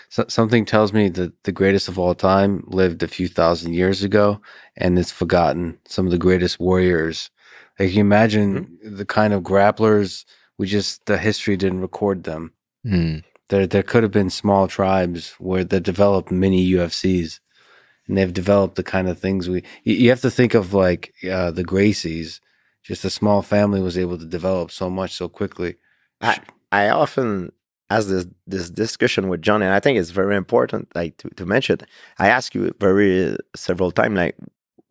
Something tells me that the greatest of all time lived a few thousand years ago, and it's forgotten. Some of the greatest warriors. Like, you imagine the kind of grapplers. The history didn't record them. There could have been small tribes that developed mini UFCs, and they've developed the kind of things you have to think of, like the Gracies. Just a small family was able to develop so much so quickly. I often ask this discussion with John, and I think it's very important, like to mention. I ask you several times, like,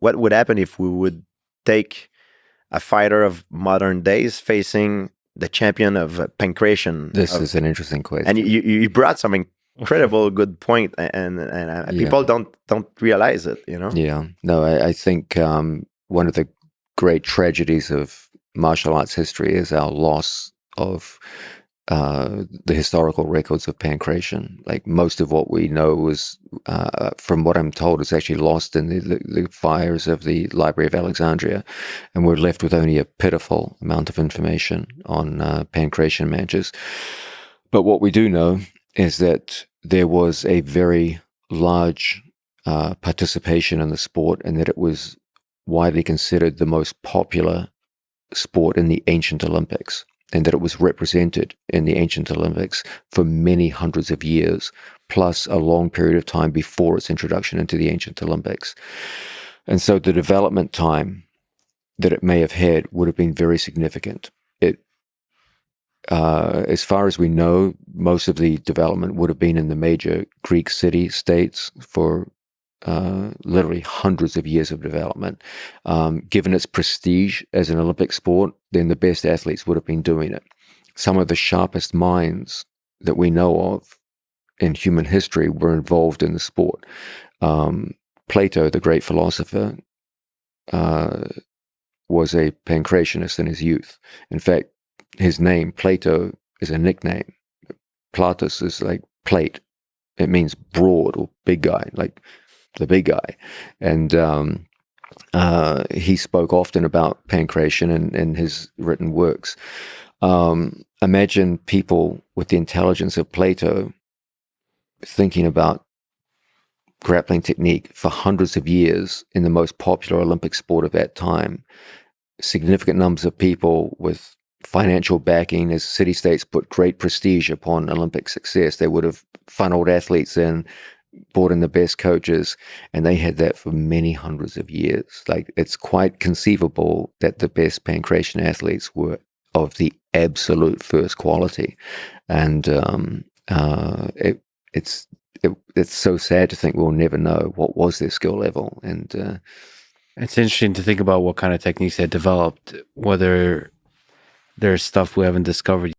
what would happen if we would take a fighter of modern days facing the champion of pancreation? This is an interesting question, and you brought some incredible good point, and people don't realize it, you know. Yeah, no, I think one of the great tragedies of martial arts history is our loss of the historical records of pancreation. Like, most of what we know was, from what I'm told, is actually lost in the fires of the Library of Alexandria, and we're left with only a pitiful amount of information on pancreation matches. But what we do know is that there was a very large participation in the sport, and that it was widely considered the most popular sport in the ancient Olympics, and that it was represented in the ancient Olympics for many hundreds of years, plus a long period of time before its introduction into the ancient Olympics. And so the development time that it may have had would have been very significant. As far as we know, most of the development would have been in the major Greek city-states for literally hundreds of years of development. Given its prestige as an Olympic sport, then the best athletes would have been doing it. Some of the sharpest minds that we know of in human history were involved in the sport. Plato, the great philosopher, was a pancreationist in his youth. In fact, his name, Plato, is a nickname. Platus is like plate. It means broad or big guy, like the big guy. And he spoke often about pancreation in his written works. Imagine people with the intelligence of Plato thinking about grappling technique for hundreds of years in the most popular Olympic sport of that time. Significant numbers of people with financial backing, as city-states put great prestige upon Olympic success. They would have funneled athletes in, brought in the best coaches, and they had that for many hundreds of years. Like, it's quite conceivable that the best pancreation athletes were of the absolute first quality. And it's so sad to think we'll never know what was their skill level. And it's interesting to think about what kind of techniques they developed, whether there's stuff we haven't discovered.